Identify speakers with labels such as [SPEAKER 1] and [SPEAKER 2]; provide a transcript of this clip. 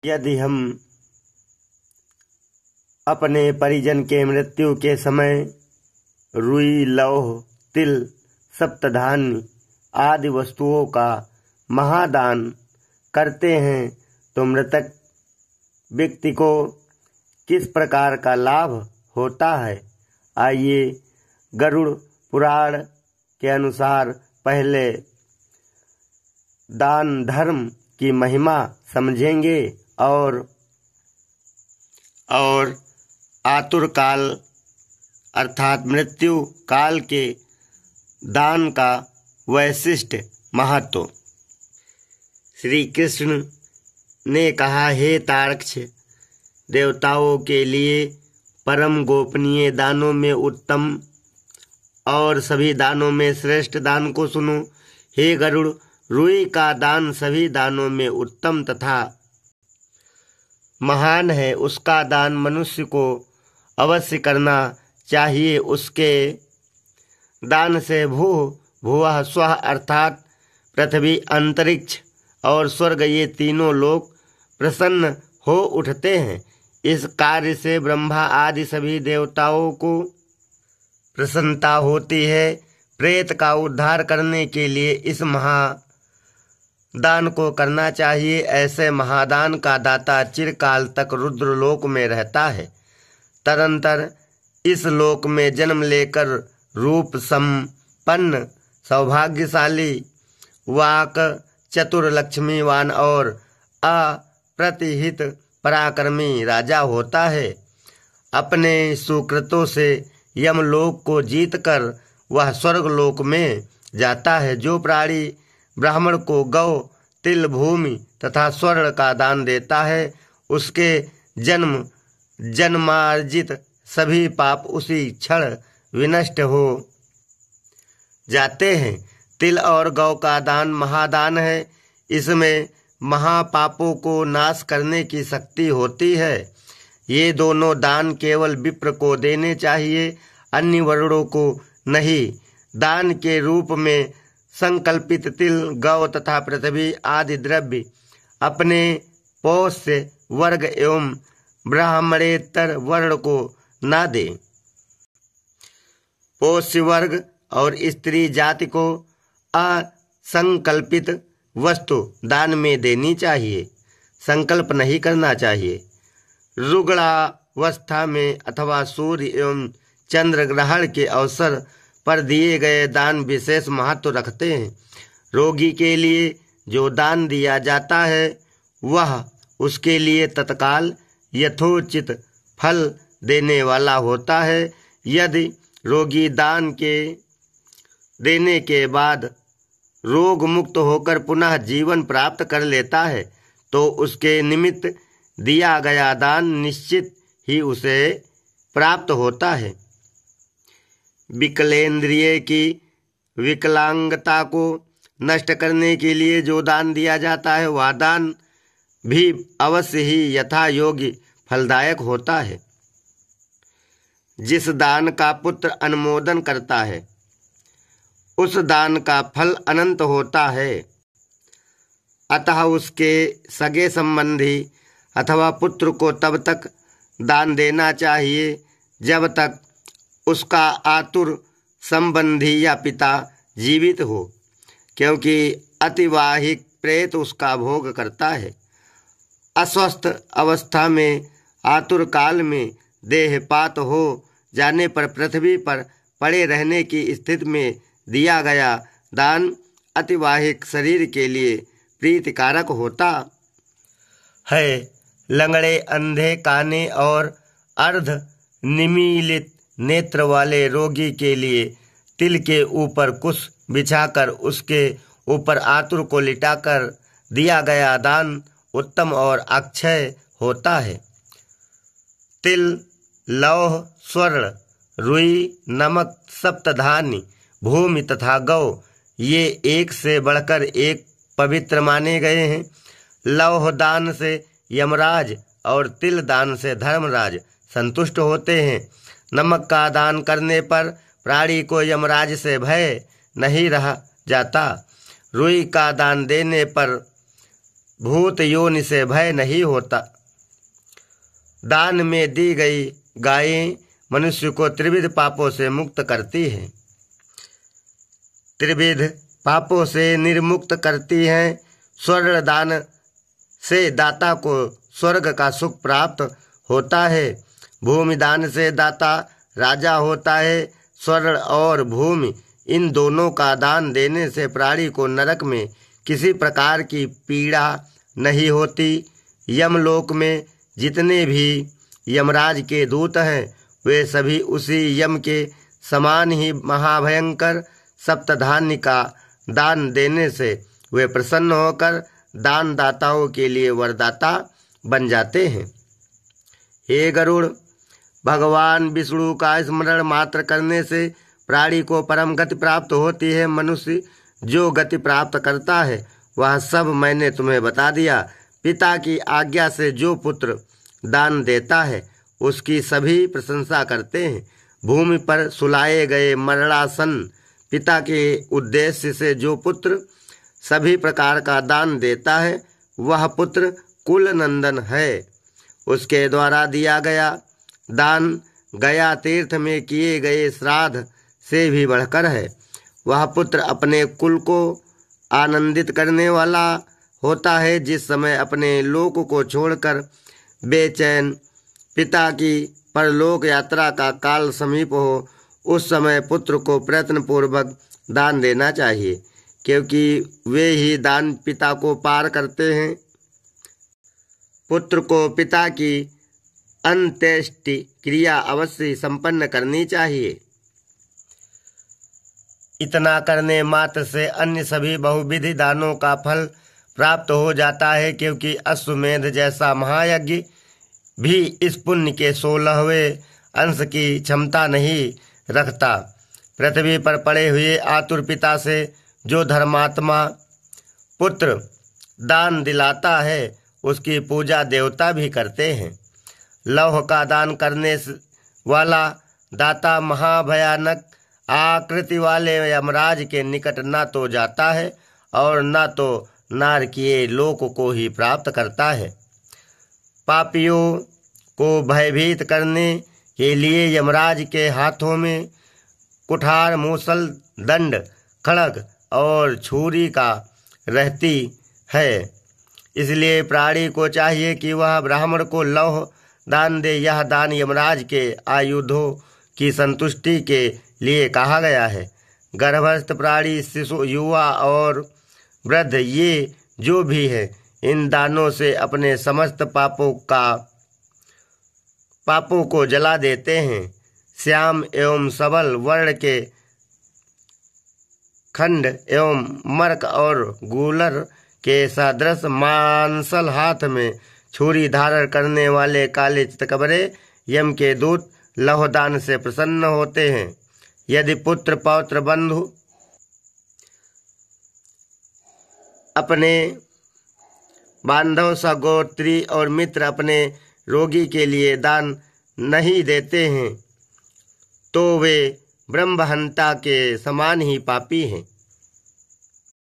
[SPEAKER 1] यदि हम अपने परिजन के मृत्यु के समय रुई, लौह, तिल, सप्तधान्य आदि वस्तुओं का महादान करते हैं तो मृतक व्यक्ति को किस प्रकार का लाभ होता है, आइए गरुड़ पुराण के अनुसार पहले दान धर्म की महिमा समझेंगे और आतुर काल अर्थात मृत्यु काल के दान का वैशिष्ट महत्व। श्री कृष्ण ने कहा, हे तारक्ष, देवताओं के लिए परम गोपनीय दानों में उत्तम और सभी दानों में श्रेष्ठ दान को सुनो। हे गरुड़, रुई का दान सभी दानों में उत्तम तथा महान है। उसका दान मनुष्य को अवश्य करना चाहिए। उसके दान से भुवः स्वः अर्थात पृथ्वी, अंतरिक्ष और स्वर्ग ये तीनों लोग प्रसन्न हो उठते हैं। इस कार्य से ब्रह्मा आदि सभी देवताओं को प्रसन्नता होती है। प्रेत का उद्धार करने के लिए इस महादान को करना चाहिए। ऐसे महादान का दाता चिरकाल तक रुद्रलोक में रहता है। तदंतर इस लोक में जन्म लेकर रूप संपन्न, सौभाग्यशाली, वाक चतुर, लक्ष्मीवान और अप्रतिहित पराक्रमी राजा होता है। अपने सुकृतों से यमलोक को जीतकर वह स्वर्गलोक में जाता है। जो प्राणी ब्राह्मण को गौ, तिल, भूमि तथा स्वर्ण का दान देता है, उसके जन्मार्जित सभी पाप उसी क्षण विनष्ट हो जाते हैं। तिल और गौ का दान महादान है। इसमें महापापों को नाश करने की शक्ति होती है। ये दोनों दान केवल विप्र को देने चाहिए, अन्य वर्णों को नहीं। दान के रूप में संकल्पित तिल, गौ तथा पृथ्वी आदि द्रव्य अपने पौष्य वर्ग एवं ब्राह्मणेतर वर्ण को न दे। पौष्य वर्ग और स्त्री जाति को असंकल्पित वस्तु दान में देनी चाहिए, संकल्प नहीं करना चाहिए। रुग्णावस्था में अथवा सूर्य एवं चंद्र ग्रहण के अवसर पर दिए गए दान विशेष महत्व रखते हैं। रोगी के लिए जो दान दिया जाता है वह उसके लिए तत्काल यथोचित फल देने वाला होता है। यदि रोगी दान के देने के बाद रोग मुक्त होकर पुनः जीवन प्राप्त कर लेता है तो उसके निमित्त दिया गया दान निश्चित ही उसे प्राप्त होता है। विकलेंद्रिय की विकलांगता को नष्ट करने के लिए जो दान दिया जाता है वह दान भी अवश्य ही यथा योग्य फलदायक होता है। जिस दान का पुत्र अनुमोदन करता है उस दान का फल अनंत होता है। अतः उसके सगे संबंधी अथवा पुत्र को तब तक दान देना चाहिए जब तक उसका आतुर संबंधी या पिता जीवित हो, क्योंकि अतिवाहिक प्रेत उसका भोग करता है। अस्वस्थ अवस्था में आतुर काल में देहपात हो जाने पर पृथ्वी पर पड़े रहने की स्थिति में दिया गया दान अतिवाहिक शरीर के लिए प्रीतिकारक होता है। लंगड़े, अंधे, काने और अर्ध निमीलित नेत्र वाले रोगी के लिए तिल के ऊपर कुश बिछाकर उसके ऊपर आतुर को लिटाकर दिया गया दान उत्तम और अक्षय होता है। तिल, लौह, स्वर्ण, रुई, नमक, सप्तधान्य, भूमि तथा गौ ये एक से बढ़कर एक पवित्र माने गए हैं। लौह दान से यमराज और तिल दान से धर्मराज संतुष्ट होते हैं। नमक का दान करने पर प्राणी को यमराज से भय नहीं रह जाता। रुई का दान देने पर भूत योनि से भय नहीं होता। दान में दी गई गायें मनुष्य को त्रिविध पापों से मुक्त करती हैं। त्रिविध पापों से निर्मुक्त करती हैं। स्वर्ण दान से दाता को स्वर्ग का सुख प्राप्त होता है। भूमि दान से दाता राजा होता है। स्वर्ण और भूमि इन दोनों का दान देने से प्राणी को नरक में किसी प्रकार की पीड़ा नहीं होती। यमलोक में जितने भी यमराज के दूत हैं वे सभी उसी यम के समान ही महाभयंकर सप्तधान्य का दान देने से वे प्रसन्न होकर दान दाताओं के लिए वरदाता बन जाते हैं। हे गरुड़, भगवान विष्णु का स्मरण मात्र करने से प्राणी को परम गति प्राप्त होती है। मनुष्य जो गति प्राप्त करता है वह सब मैंने तुम्हें बता दिया। पिता की आज्ञा से जो पुत्र दान देता है उसकी सभी प्रशंसा करते हैं। भूमि पर सुलाए गए मरणासन पिता के उद्देश्य से जो पुत्र सभी प्रकार का दान देता है वह पुत्र कुल नंदन है। उसके द्वारा दिया गया दान गया तीर्थ में किए गए श्राद्ध से भी बढ़कर है। वह पुत्र अपने कुल को आनंदित करने वाला होता है। जिस समय अपने लोक को छोड़कर बेचैन पिता की परलोक यात्रा का काल समीप हो उस समय पुत्र को प्रयत्नपूर्वक दान देना चाहिए, क्योंकि वे ही दान पिता को पार करते हैं। पुत्र को पिता की अंत्येष्टि क्रिया अवश्य संपन्न करनी चाहिए। इतना करने मात्र से अन्य सभी बहुविधि दानों का फल प्राप्त हो जाता है, क्योंकि अश्वमेध जैसा महायज्ञ भी इस पुण्य के 16वें अंश की क्षमता नहीं रखता। पृथ्वी पर पड़े हुए आतुर पिता से जो धर्मात्मा पुत्र दान दिलाता है उसकी पूजा देवता भी करते हैं। लौह का दान करने वाला दाता महाभयानक आकृति वाले यमराज के निकट न तो जाता है और न तो नारकीय लोक को ही प्राप्त करता है। पापियों को भयभीत करने के लिए यमराज के हाथों में कुठार, मूसल, दंड, खड़ग और छुरी का रहती है। इसलिए प्राणी को चाहिए कि वह ब्राह्मण को लौह दान दे। यह दान यमराज के आयुधों की संतुष्टि के लिए कहा गया है। गर्भस्थ प्राणी, शिशु, युवा और वृद्ध ये जो भी है इन दानों से अपने समस्त पापों को जला देते हैं। श्याम एवं सबल वर्ण के खंड एवं मर्क और गूलर के सदृश मांसल हाथ में छुरी धारण करने वाले काले चितकबरे यम के दूत लौहदान से प्रसन्न होते हैं। यदि पुत्र, पौत्र, बंधु अपने बांधव, सगोत्री और मित्र अपने रोगी के लिए दान नहीं देते हैं तो वे ब्रह्महंता के समान ही पापी हैं।